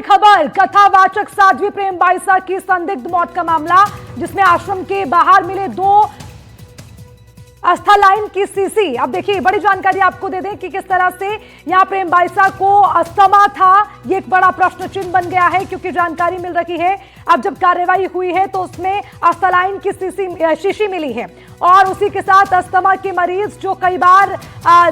बड़ी खबर, कथावाचक साध्वी प्रेम बाईसा की संदिग्ध मौत का मामला, जिसमें आश्रम के बाहर मिले 2 अस्थालाइन की सीसी। अब देखिए बड़ी जानकारी आपको दे दें कि किस तरह से यहां प्रेम बाईसा को अस्थमा था, ये एक बड़ा प्रश्न चिन्ह बन गया है, क्योंकि जानकारी मिल रही है अब जब कार्रवाई हुई है तो उसमें अस्थालाइन की शीशी मिली है और उसी के साथ अस्थमा के मरीज जो कई बार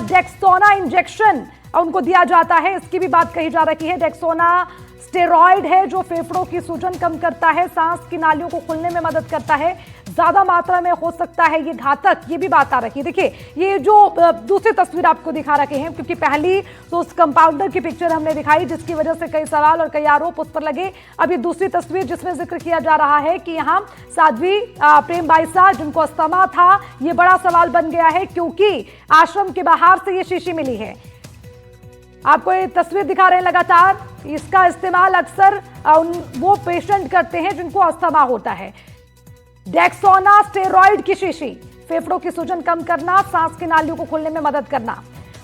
डेक्सोना इंजेक्शन उनको दिया जाता है, इसकी भी बात कही जा रही है। डेक्सोना स्टेरॉइड है जो फेफड़ों की सूजन कम करता है, सांस की नालियों को खुलने में मदद करता है, ज्यादा मात्रा में हो सकता है ये घातक, ये भी बात आ रही है। देखिए ये जो दूसरी तस्वीर आपको दिखा रखे हैं, क्योंकि पहली तो उस कंपाउंडर की पिक्चर हमने दिखाई जिसकी वजह से कई सवाल और कई आरोप उस पर लगे। अब ये दूसरी तस्वीर जिसमें जिक्र किया जा रहा है कि यहाँ साध्वी प्रेम बाईसा जिनको अस्थमा था, ये बड़ा सवाल बन गया है क्योंकि आश्रम के बाहर से ये शीशी मिली है। आपको ये तस्वीर दिखा रहे हैं लगातार, इसका इस्तेमाल अक्सर वो पेशेंट करते हैं जिनको अस्थमा होता है। डेक्सोना स्टेरॉइड की शीशी, फेफड़ों की सूजन कम करना, सांस की नालियों को खोलने में मदद करना।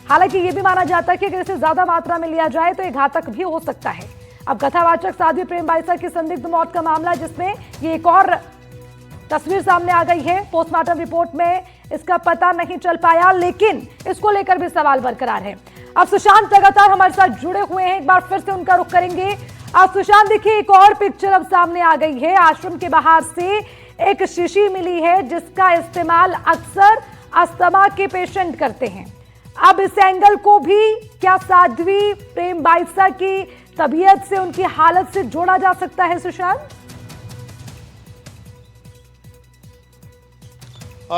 हालांकि यह भी माना जाता है कि अगर इसे ज्यादा मात्रा में लिया जाए तो यह घातक भी हो सकता है। अब कथावाचक साध्वी प्रेम बाईसा की संदिग्ध मौत का मामला, जिसमें ये एक और तस्वीर सामने आ गई है। पोस्टमार्टम रिपोर्ट में इसका पता नहीं चल पाया, लेकिन इसको लेकर भी सवाल बरकरार है। अब सुशांत लगातार हमारे साथ जुड़े हुए हैं, एक बार फिर से उनका रुख करेंगे। अब सुशांत देखिए एक और पिक्चर अब सामने आ गई है, आश्रम के बाहर से एक शीशी मिली है जिसका इस्तेमाल अक्सर अस्थमा के पेशेंट करते हैं। अब इस एंगल को भी क्या साध्वी प्रेम बाईसा की तबीयत से, उनकी हालत से जोड़ा जा सकता है सुशांत?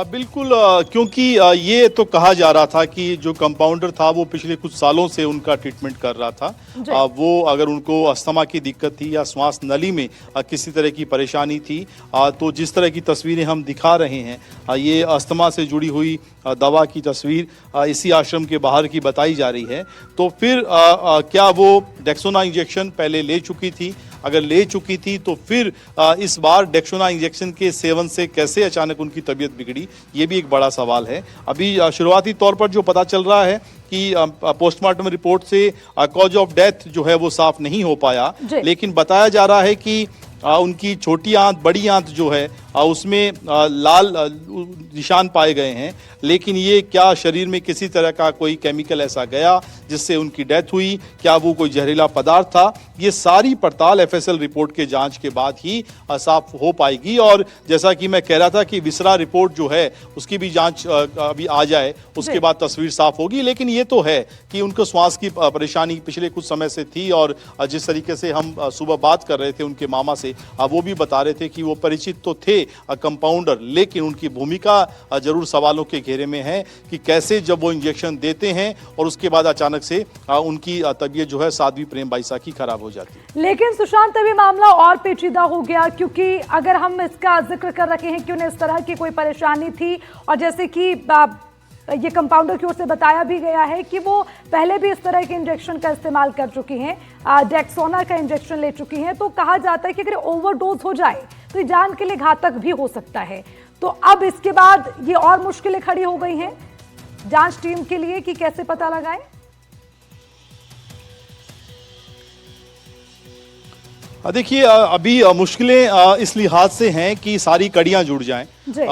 बिल्कुल, क्योंकि ये तो कहा जा रहा था कि जो कंपाउंडर था वो पिछले कुछ सालों से उनका ट्रीटमेंट कर रहा था। वो अगर उनको अस्थमा की दिक्कत थी या श्वास नली में किसी तरह की परेशानी थी, तो जिस तरह की तस्वीरें हम दिखा रहे हैं, ये अस्थमा से जुड़ी हुई दवा की तस्वीर इसी आश्रम के बाहर की बताई जा रही है। तो फिर क्या वो डेक्सोना इंजेक्शन पहले ले चुकी थी? अगर ले चुकी थी तो फिर इस बार डेक्सोना इंजेक्शन के सेवन से कैसे अचानक उनकी तबीयत बिगड़ी, ये भी एक बड़ा सवाल है। अभी शुरुआती तौर पर जो पता चल रहा है कि पोस्टमार्टम रिपोर्ट से कॉज ऑफ डेथ जो है वो साफ नहीं हो पाया, लेकिन बताया जा रहा है कि उनकी छोटी आंत, बड़ी आंत जो है उसमें लाल निशान पाए गए हैं, लेकिन ये क्या शरीर में किसी तरह का कोई केमिकल ऐसा गया जिससे उनकी डेथ हुई, क्या वो कोई जहरीला पदार्थ था, ये सारी पड़ताल एफएसएल रिपोर्ट के जांच के बाद ही साफ हो पाएगी। और जैसा कि मैं कह रहा था कि विसरा रिपोर्ट जो है उसकी भी जांच अभी आ जाए, उसके बाद तस्वीर साफ होगी। लेकिन ये तो है कि उनको श्वास की परेशानी पिछले कुछ समय से थी, और जिस तरीके से हम सुबह बात कर रहे थे उनके मामा से, वो भी बता रहे थे कि वो परिचित तो थे कंपाउंडर, लेकिन उनकी भूमिका जरूर सवालों के घेरे में है कि कैसे जब वो इंजेक्शन देते हैं और उसके बाद अचानक से उनकी तबीयत जो है साध्वी प्रेम बाईसा की खराब हो जाती है। लेकिन सुशांत अभी मामला और पेचीदा हो गया, क्योंकि अगर हम इसका जिक्र कर रखे हैं कि उन्हें इस तरह की कोई परेशानी थी, और जैसे कि ये कंपाउंडर की ओर से बताया भी गया है कि वो पहले भी इस तरह के इंजेक्शन का इस्तेमाल कर चुकी हैं, डेक्सोना का इंजेक्शन ले चुकी हैं, तो कहा जाता है कि अगर ओवरडोज हो जाए तो ये जान के लिए घातक भी हो सकता है। तो अब इसके बाद ये और मुश्किलें खड़ी हो गई हैं जांच टीम के लिए कि कैसे पता लगाएं। देखिए अभी मुश्किलें इस लिहाज से हैं कि सारी कड़ियां जुड़ जाएं।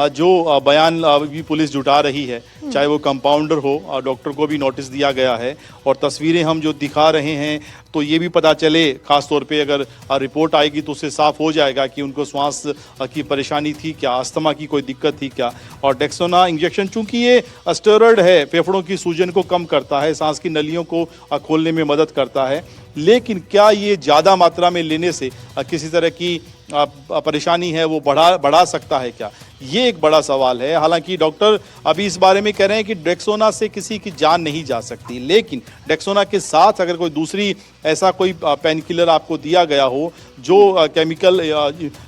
जो बयान भी पुलिस जुटा रही है, चाहे वो कंपाउंडर हो, डॉक्टर को भी नोटिस दिया गया है, और तस्वीरें हम जो दिखा रहे हैं तो ये भी पता चले, खास तौर पे अगर रिपोर्ट आएगी तो उससे साफ हो जाएगा कि उनको श्वास की परेशानी थी क्या, अस्थमा की कोई दिक्कत थी क्या। और डेक्सोना इंजेक्शन चूंकि ये स्टेरॉइड है, फेफड़ों की सूजन को कम करता है, सांस की नलियों को खोलने में मदद करता है, लेकिन क्या ये ज़्यादा मात्रा में लेने से किसी तरह की परेशानी है वो बढ़ा सकता है क्या, ये एक बड़ा सवाल है। हालांकि डॉक्टर अभी इस बारे में कह रहे हैं कि डेक्सोना से किसी की जान नहीं जा सकती, लेकिन डेक्सोना के साथ अगर कोई दूसरी ऐसा कोई पेन किलर आपको दिया गया हो जो केमिकल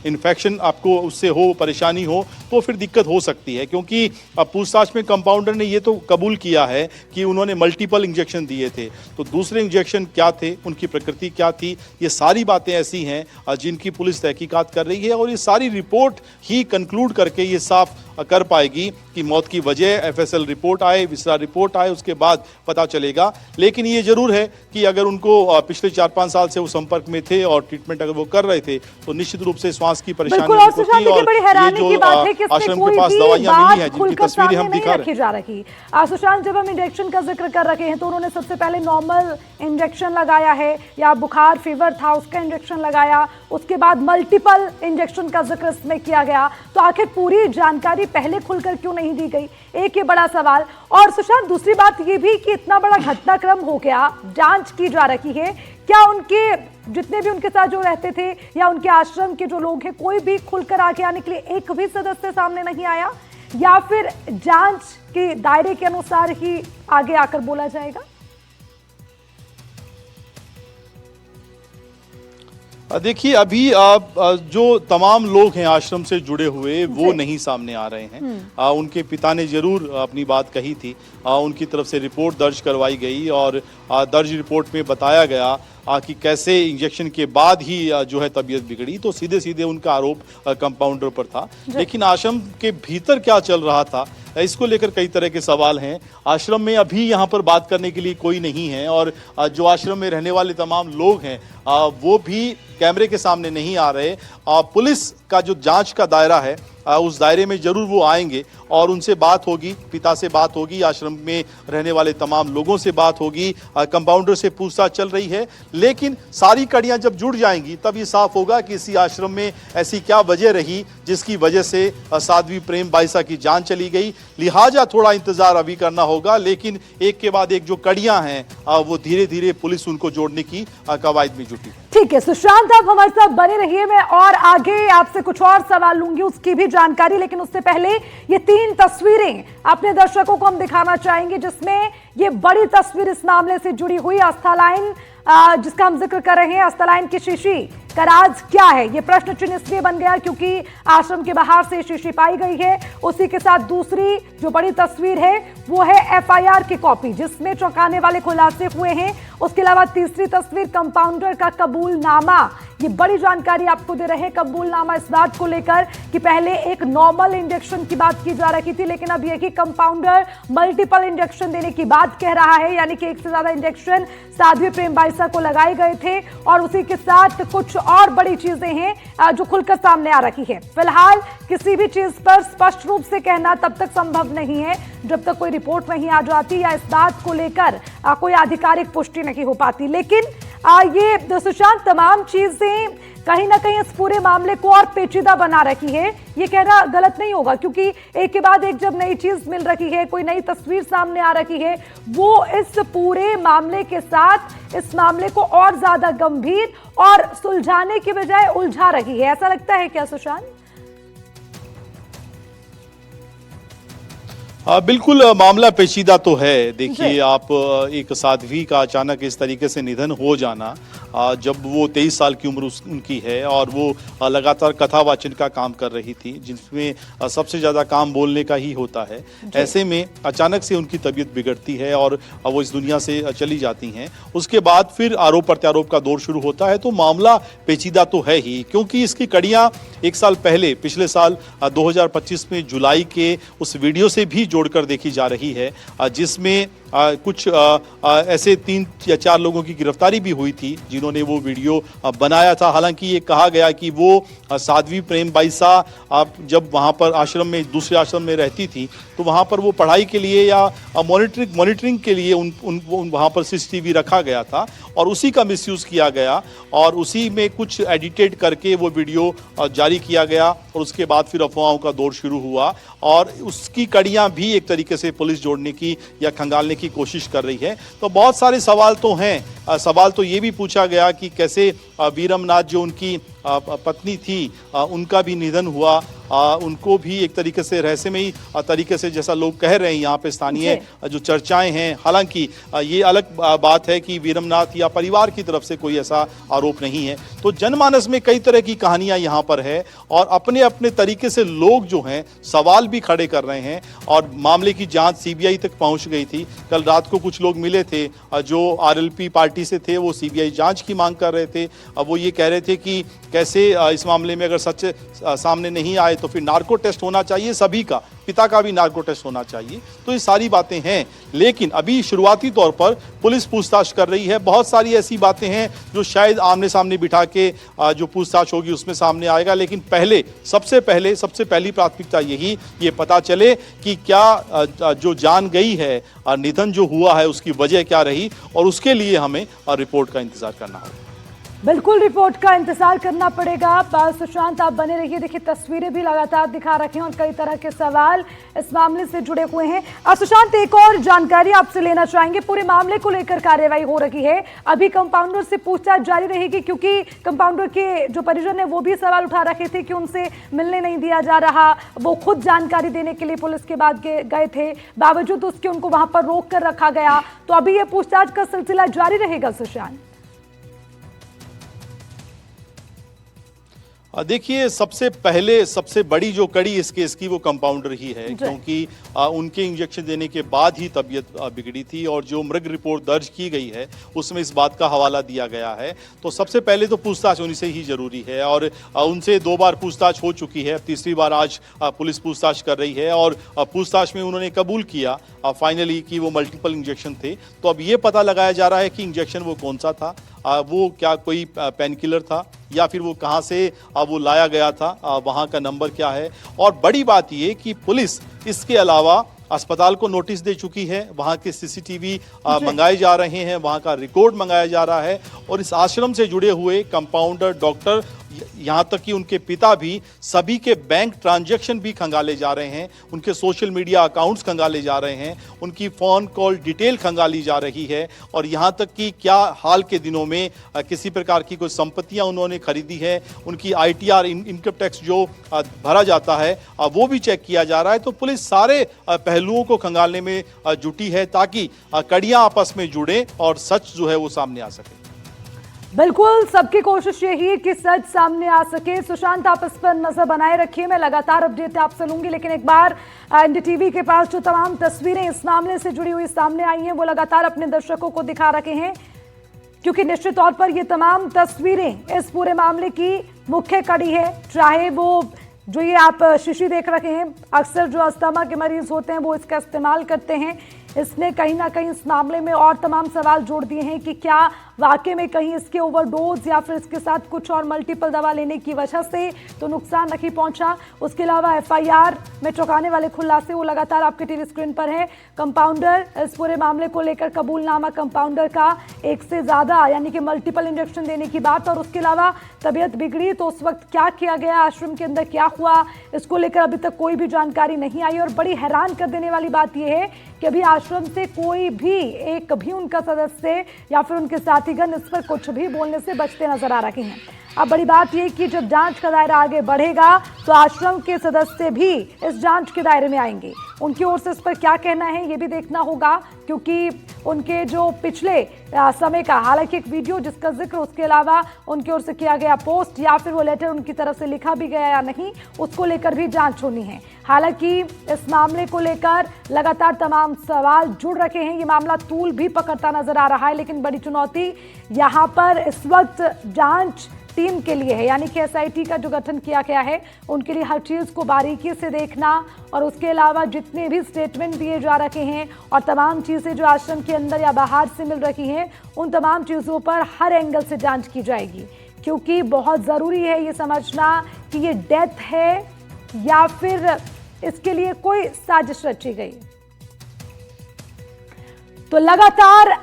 इन्फेक्शन आपको उससे हो, परेशानी हो, तो फिर दिक्कत हो सकती है। क्योंकि पूछताछ में कंपाउंडर ने ये तो कबूल किया है कि उन्होंने मल्टीपल इंजेक्शन दिए थे, तो दूसरे इंजेक्शन क्या थे, उनकी प्रकृति क्या थी, ये सारी बातें ऐसी हैं जिनकी पुलिस तहकीकात कर रही है, और ये सारी रिपोर्ट ही कंक्लूड करके ये साफ कर पाएगी कि मौत की वजह एफएसएल रिपोर्ट आए, विसरा रिपोर्ट आए, उसके बाद पता चलेगा। लेकिन ये जरूर है कि अगर उनको पिछले 4-5 साल से वो संपर्क में थे और ट्रीटमेंट अगर वो कर रहे थे तो निश्चित रूप से श्वास की परेशानी और होती है। और बड़ी हैरानी की बात है कि आश्रम के पास दवाइयां मिली हैं जिनकी तस्वीरें हम दिखा रहे हैं। जा रही सुशांत, जब हम इंजेक्शन का जिक्र कर रहे हैं तो उन्होंने सबसे पहले नॉर्मल इंजेक्शन लगाया है या बुखार फीवर था उसका इंजेक्शन लगाया, उसके बाद मल्टीपल इंजेक्शन का जिक्र इसमें किया गया। तो आखिर पूरी जानकारी पहले खुलकर क्यों नहीं दी गई, एक ये बड़ा सवाल। और सुशांत, दूसरी बात ये भी कि इतना बड़ा घटनाक्रम हो गया, जांच की जा रही है, क्या उनके जितने भी उनके साथ जो रहते थे या उनके आश्रम के जो लोग हैं कोई भी खुलकर आगे आने के लिए एक भी सदस्य सामने नहीं आया, या फिर जांच के दायरे के अनुसार ही आगे आकर बोला जाएगा? देखिए, अभी जो तमाम लोग हैं आश्रम से जुड़े हुए वो नहीं सामने आ रहे हैं। उनके पिता ने जरूर अपनी बात कही थी, उनकी तरफ से रिपोर्ट दर्ज करवाई गई और दर्ज रिपोर्ट में बताया गया कि कैसे इंजेक्शन के बाद ही जो है तबीयत बिगड़ी। तो सीधे सीधे उनका आरोप कंपाउंडर पर था। लेकिन आश्रम के भीतर क्या चल रहा था इसको लेकर कई तरह के सवाल हैं। आश्रम में अभी यहाँ पर बात करने के लिए कोई नहीं है और जो आश्रम में रहने वाले तमाम लोग हैं वो भी कैमरे के सामने नहीं आ रहे। पुलिस का जो जांच का दायरा है उस दायरे में जरूर वो आएंगे और उनसे बात होगी, पिता से बात होगी, आश्रम में रहने वाले तमाम लोगों से बात होगी, कंपाउंडर से पूछताछ चल रही है। लेकिन सारी कड़ियां जब जुड़ जाएंगी तब ये साफ होगा कि इसी आश्रम में ऐसी क्या वजह रही जिसकी वजह से साध्वी प्रेम बाईसा की जान चली गई। लिहाजा थोड़ा इंतजार अभी करना होगा, लेकिन एक के बाद एक जो कड़ियां हैं वो धीरे धीरे पुलिस उनको जोड़ने की कवायद में जुटी। ठीक है सुशांत, आप हमारे साथ बने रहिए, मैं और आगे आपसे कुछ और सवाल लूंगी, उसकी भी जानकारी। लेकिन उससे पहले ये 3 तस्वीरें अपने दर्शकों को हम दिखाना चाहेंगे जिसमें ये बड़ी तस्वीर इस मामले से जुड़ी हुई आस्था लाइन जिसका हम जिक्र कर रहे हैं, आस्था लाइन की शीशी का राज क्या है, ये प्रश्न चिन्ह इसलिए बन गया क्योंकि आश्रम के बाहर से शीशी पाई गई है। उसी के साथ दूसरी जो बड़ी तस्वीर है वो है एफआईआर की कॉपी जिसमें चौंकाने वाले खुलासे हुए हैं। उसके अलावा तीसरी तस्वीर कंपाउंडर का कबूलनामा, ये बड़ी जानकारी आपको दे रहे हैं। कबूलनामा इस बात को लेकर कि पहले एक नॉर्मल इंजेक्शन की बात की जा रही थी, लेकिन अब यही कंपाउंडर मल्टीपल इंजेक्शन देने की बात कह रहा है, यानी कि एक से ज्यादा इंजेक्शन साध्वी प्रेम बाईसा को लगाए गए थे। और उसी के साथ कुछ और बड़ी चीजें हैं जो खुलकर सामने आ रही है। फिलहाल किसी भी चीज पर स्पष्ट रूप से कहना तब तक संभव नहीं है जब तक कोई रिपोर्ट नहीं आ जाती या इस बात को लेकर कोई आधिकारिक पुष्टि नहीं हो पाती। लेकिन ये सुशांत तमाम चीजें कहीं ना कहीं इस पूरे मामले को और पेचीदा बना रखी है, ये कहना गलत नहीं होगा, क्योंकि एक के बाद एक जब नई चीज मिल रही है, कोई नई तस्वीर सामने आ रही है, वो इस पूरे मामले के साथ इस मामले को और ज्यादा गंभीर और सुलझाने की बजाय उलझा रही है। ऐसा लगता है क्या सुशांत? बिल्कुल, मामला पेचीदा तो है। देखिए, आप एक साध्वी का अचानक इस तरीके से निधन हो जाना, जब वो 23 साल की उम्र उनकी है और वो लगातार कथा वाचन का काम कर रही थी जिसमें सबसे ज़्यादा काम बोलने का ही होता है। ऐसे में अचानक से उनकी तबीयत बिगड़ती है और वो इस दुनिया से चली जाती हैं। उसके बाद फिर आरोप प्रत्यारोप का दौर शुरू होता है, तो मामला पेचीदा तो है ही, क्योंकि इसकी कड़ियाँ एक साल पहले पिछले साल 2025 में जुलाई के उस वीडियो से भी जोड़कर देखी जा रही है जिसमें कुछ ऐसे 3 या 4 लोगों की गिरफ्तारी भी हुई थी जिन्होंने वो वीडियो बनाया था। हालांकि ये कहा गया कि वो साध्वी प्रेम बाईसा जब वहाँ पर आश्रम में दूसरे आश्रम में रहती थी तो वहाँ पर वो पढ़ाई के लिए या मॉनिटरिंग के लिए वहाँ पर सीसीटीवी रखा गया था और उसी का मिसयूज़ किया गया और उसी में कुछ एडिटेड करके वो वीडियो जारी किया गया और उसके बाद फिर अफवाहों का दौर शुरू हुआ और उसकी कड़ियाँ भी एक तरीके से पुलिस जोड़ने की या खंगालने की कोशिश कर रही है। तो बहुत सारे सवाल तो हैं। सवाल तो ये भी पूछा गया कि कैसे वीरमनाथ जो उनकी पत्नी थी उनका भी निधन हुआ, उनको भी एक तरीके से रहस्यमयी तरीके से, जैसा लोग कह रहे हैं यहाँ पे स्थानीय जो चर्चाएं हैं। हालांकि ये अलग बात है कि वीरमनाथ या परिवार की तरफ से कोई ऐसा आरोप नहीं है। तो जनमानस में कई तरह की कहानियां यहाँ पर है और अपने अपने तरीके से लोग जो हैं सवाल भी खड़े कर रहे हैं और मामले की जांच सीबीआई तक पहुँच गई थी। कल रात को कुछ लोग मिले थे जो आरएलपी पार्टी से थे, वो सीबीआई जांच की मांग कर रहे थे। अब वो ये कह रहे थे कि कैसे इस मामले में अगर सच सामने नहीं आए तो फिर नार्को टेस्ट होना चाहिए, सभी का, पिता का भी नार्को टेस्ट होना चाहिए। तो ये सारी बातें हैं, लेकिन अभी शुरुआती तौर पर पुलिस पूछताछ कर रही है। बहुत सारी ऐसी बातें हैं जो शायद आमने सामने बिठा के जो पूछताछ होगी उसमें सामने आएगा, लेकिन सबसे पहली प्राथमिकता यही ये पता चले कि क्या जो जान गई है, निधन जो हुआ है, उसकी वजह क्या रही, और उसके लिए हमें रिपोर्ट का इंतजार करना होगा। बिल्कुल रिपोर्ट का इंतजार करना पड़ेगा। सुशांत, आप बने रहिए। देखिए, तस्वीरें भी लगातार दिखा रखे हैं और कई तरह के सवाल इस मामले से जुड़े हुए हैं। सुशांत, एक और जानकारी आपसे लेना चाहेंगे। पूरे मामले को लेकर कार्रवाई हो रही है, अभी कंपाउंडर से पूछताछ जारी रहेगी, क्योंकि कंपाउंडर के जो परिजन है वो भी सवाल उठा रखे थे कि उनसे मिलने नहीं दिया जा रहा, वो खुद जानकारी देने के लिए पुलिस के बाद गए थे, बावजूद उसके उनको वहां पर रोक कर रखा गया। तो अभी ये पूछताछ का सिलसिला जारी रहेगा सुशांत? देखिए, सबसे बड़ी जो कड़ी इस केस की वो कंपाउंडर ही है, क्योंकि उनके इंजेक्शन देने के बाद ही तबीयत बिगड़ी थी, और जो मृग रिपोर्ट दर्ज की गई है उसमें इस बात का हवाला दिया गया है। तो सबसे पहले तो पूछताछ होनी से ही जरूरी है, और उनसे 2 बार पूछताछ हो चुकी है, तीसरी बार आज पुलिस पूछताछ कर रही है, और पूछताछ में उन्होंने कबूल किया फाइनली कि वो मल्टीपल इंजेक्शन थे। तो अब ये पता लगाया जा रहा है कि इंजेक्शन वो कौन सा था, वो क्या कोई पेन किलर था, या फिर वो कहाँ से वो लाया गया था, वहाँ का नंबर क्या है। और बड़ी बात ये कि पुलिस इसके अलावा अस्पताल को नोटिस दे चुकी है, वहाँ के सीसीटीवी मंगाए जा रहे हैं, वहाँ का रिकॉर्ड मंगाया जा रहा है, और इस आश्रम से जुड़े हुए कंपाउंडर, डॉक्टर, यहाँ तक कि उनके पिता भी, सभी के बैंक ट्रांजैक्शन भी खंगाले जा रहे हैं, उनके सोशल मीडिया अकाउंट्स खंगाले जा रहे हैं, उनकी फ़ोन कॉल डिटेल खंगाली जा रही है, और यहाँ तक कि क्या हाल के दिनों में किसी प्रकार की कोई संपत्तियाँ उन्होंने खरीदी है, उनकी ITR इनकम टैक्स जो भरा जाता है वो भी चेक किया जा रहा है। तो पुलिस सारे पहलुओं को खंगालने में जुटी है, ताकि कड़ियाँ आपस में जुड़ें और सच जो है वो सामने आ सके। बिल्कुल, सबकी कोशिश यही है कि सच सामने आ सके। सुशांत, आप इस पर नजर बनाए रखिए, मैं लगातार अपडेट आपसे लूंगी। लेकिन एक बार NDTV के पास जो तमाम तस्वीरें इस मामले से जुड़ी हुई सामने आई हैं, वो लगातार अपने दर्शकों को दिखा रखे हैं, क्योंकि निश्चित तौर पर ये तमाम तस्वीरें इस पूरे मामले की मुख्य कड़ी है। चाहे वो जो ये आप शीशी देख रखे हैं, अक्सर जो अस्थमा के मरीज होते हैं वो इसका इस्तेमाल करते हैं, इसने कहीं ना कहीं इस मामले में और तमाम सवाल जोड़ दिए हैं कि क्या वाकई में कहीं इसके ओवरडोज या फिर इसके साथ कुछ और मल्टीपल दवा लेने की वजह से तो नुकसान नहीं पहुंचा। उसके अलावा FIR में चौंकाने वाले खुलासे वो लगातार आपके टीवी स्क्रीन पर है। कंपाउंडर, इस पूरे मामले को लेकर कबूलनामा कंपाउंडर का 1 से ज़्यादा यानी कि मल्टीपल इंजेक्शन देने की बात, और उसके अलावा तबीयत बिगड़ी तो उस वक्त क्या किया गया, आश्रम के अंदर क्या हुआ, इसको लेकर अभी तक कोई भी जानकारी नहीं आई। और बड़ी हैरान कर देने वाली बात यह है कि अभी आश्रम से कोई भी एक भी उनका सदस्य या फिर उनके साथीगण इस पर कुछ भी बोलने से बचते नजर आ रहे हैं। अब बड़ी बात यह कि जब जांच का दायरा आगे बढ़ेगा तो आश्रम के सदस्य भी इस जांच के दायरे में आएंगे, उनकी ओर से इस पर क्या कहना है ये भी देखना होगा, क्योंकि उनके जो पिछले समय का हालांकि एक वीडियो जिसका जिक्र, उसके अलावा उनकी ओर से किया गया पोस्ट या फिर वो लेटर उनकी तरफ से लिखा भी गया या नहीं, उसको लेकर भी जांच होनी है। हालांकि इस मामले को लेकर लगातार तमाम सवाल जुड़ रखे हैं, ये मामला तूल भी पकड़ता नजर आ रहा है, लेकिन बड़ी चुनौती यहाँ पर इस वक्त जांच टीम के लिए है, यानी कि SIT का जो गठन किया गया है उनके लिए हर चीज़ को बारीकी से देखना, और उसके अलावा जितने भी स्टेटमेंट दिए जा रखे हैं और तमाम चीज़ें जो आश्रम के अंदर या बाहर से मिल रही हैं, उन तमाम चीज़ों पर हर एंगल से जांच की जाएगी, क्योंकि बहुत ज़रूरी है ये समझना कि ये डेथ है या फिर इसके लिए कोई साजिश रची गई। तो लगातार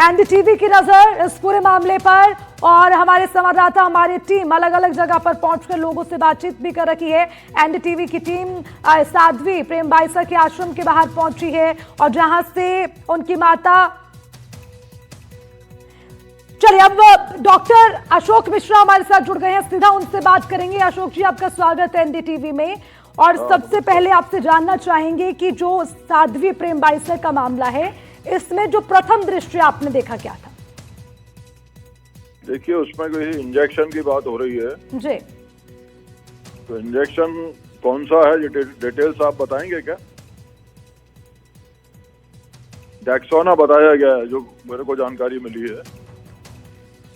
NDTV की नजर इस पूरे मामले पर, और हमारे संवाददाता, हमारी टीम अलग अलग जगह पर पहुंचकर लोगों से बातचीत भी कर रही है। NDTV की टीम साध्वी प्रेम बाइसा के आश्रम के बाहर पहुंची है, और जहां से उनकी माता, चलिए अब डॉक्टर अशोक मिश्रा हमारे साथ जुड़ गए हैं, सीधा उनसे बात करेंगे। अशोक जी, आपका स्वागत है NDTV में। और सबसे पहले आपसे जानना चाहेंगे कि जो साध्वी प्रेम बाइसा का मामला है, इसमें जो प्रथम दृष्टि आपने देखा क्या था? देखिए, उसमें कोई इंजेक्शन की बात हो रही है जी, तो इंजेक्शन कौन सा है, डिटेल्स आप बताएंगे क्या? डेक्सोना बताया गया है जो मेरे को जानकारी मिली है।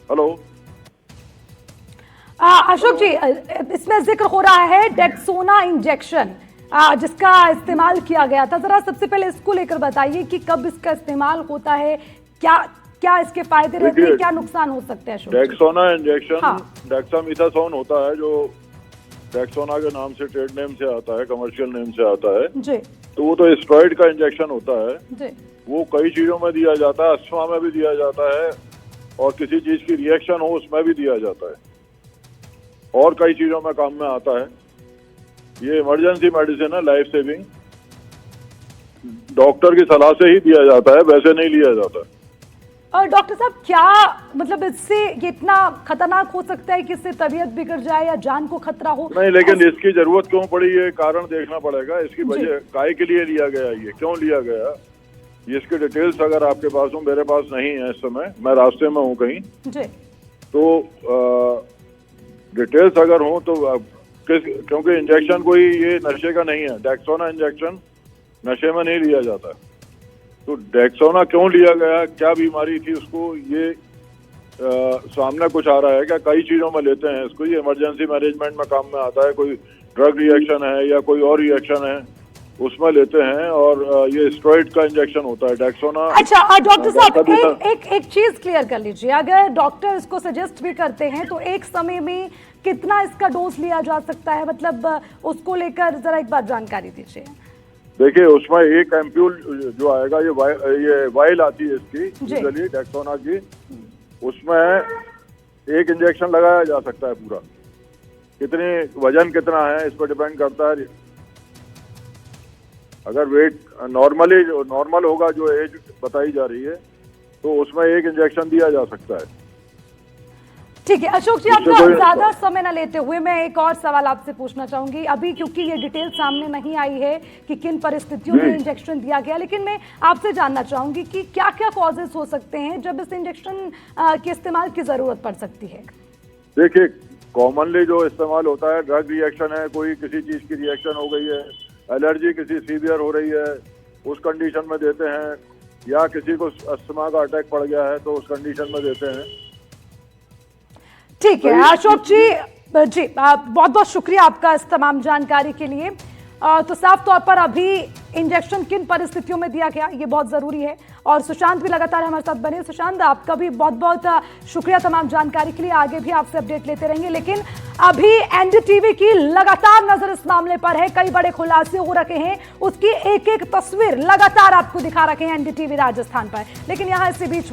हेलो, अशोक जी, इसमें जिक्र हो रहा है डेक्सोना इंजेक्शन जिसका इस्तेमाल किया गया था। जरा सबसे पहले इसको लेकर बताइए कि कब इसका इस्तेमाल होता है, क्या क्या इसके फायदे रहते हैं, क्या नुकसान हो सकते हैं? अशोक जी, डेक्सोना इंजेक्शन हाँ। डेक्सामीथासोन होता है, जो डेक्सोना के नाम से, ट्रेड नेम से आता है, कमर्शियल नेम से आता है। जी तो वो तो स्टेरॉइड का इंजेक्शन होता है। जी वो कई चीजों में दिया जाता है, अस्थमा में भी दिया जाता है, और किसी चीज की रिएक्शन हो उसमें भी दिया जाता है, और कई चीजों में काम में आता है। ये इमरजेंसी मेडिसिन है, लाइफ सेविंग। डॉक्टर की सलाह से ही दिया जाता है, वैसे नहीं लिया जाता है। और डॉक्टर साहब, क्या मतलब इससे ये इतना खतरनाक हो सकता है कि इससे तबीयत बिगड़ जाए या जान को खतरा हो? नहीं, लेकिन इसकी जरूरत क्यों पड़ी, ये कारण देखना पड़ेगा। इसकी वजह काय के लिए लिया गया, ये क्यों लिया गया, ये इसकी डिटेल्स अगर आपके पास हो, मेरे पास नहीं है इस समय, मैं रास्ते में हूँ कहीं, जी तो डिटेल्स अगर हो तो क्योंकि इंजेक्शन कोई ये नशे का नहीं है। डेक्सोना इंजेक्शन नशे में नहीं लिया जाता है। तो डेक्सोना क्यों लिया गया, क्या बीमारी थी उसको, ये सामने कुछ आ रहा है क्या? कई चीजों में लेते हैं इसको, ये इमरजेंसी मैनेजमेंट में काम में आता है। कोई ड्रग रिएक्शन है या कोई और रिएक्शन है, उसमें लेते हैं। और ये स्टेरॉइड का इंजेक्शन होता है, डेक्सोना। अच्छा डॉक्टर साहब, एक चीज क्लियर कर लीजिए, अगर डॉक्टर इसको सजेस्ट भी करते हैं तो एक समय में कितना इसका डोज लिया जा सकता है, मतलब उसको लेकर जरा एक बार जानकारी दीजिए। देखिए, उसमें एक एम्प्यूल जो आएगा, ये वाइल आती है इसकी, यूजुअली डेक्सोना की, उसमें एक इंजेक्शन लगाया जा सकता है पूरा। कितनी वजन कितना है इस पर डिपेंड करता है। अगर वेट नॉर्मल होगा, जो एज बताई जा रही है, तो उसमें एक इंजेक्शन दिया जा सकता है। ठीक है अशोक जी, आपका ज्यादा समय न लेते हुए मैं एक और सवाल आपसे पूछना चाहूंगी अभी, क्योंकि ये डिटेल सामने नहीं आई है कि किन परिस्थितियों में इंजेक्शन दिया गया, लेकिन मैं आपसे जानना चाहूंगी कि क्या क्या कॉजेस हो सकते हैं जब इस इंजेक्शन के इस्तेमाल की जरूरत पड़ सकती है? देखिए, कॉमनली जो इस्तेमाल होता है, ड्रग रिएक्शन है, कोई किसी चीज की रिएक्शन हो गई है, एलर्जी किसी सीवियर हो रही है, उस कंडीशन में देते हैं, या किसी को अस्थमा का अटैक पड़ गया है तो उस कंडीशन में देते हैं। ठीक है अशोक जी, बहुत बहुत शुक्रिया आपका इस तमाम जानकारी के लिए। तो साफ तौर पर अभी इंजेक्शन किन परिस्थितियों में दिया गया ये बहुत जरूरी है। और सुशांत भी लगातार हमारे साथ बने। सुशांत, आपका भी बहुत बहुत शुक्रिया तमाम जानकारी के लिए। आगे भी आपसे अपडेट लेते रहेंगे, लेकिन अभी एनडीटीवी की लगातार नजर इस मामले पर है। कई बड़े खुलासे हो रखे हैं, उसकी एक एक तस्वीर लगातार आपको दिखा रखे हैं एनडीटीवी राजस्थान पर। लेकिन यहां इसी बीच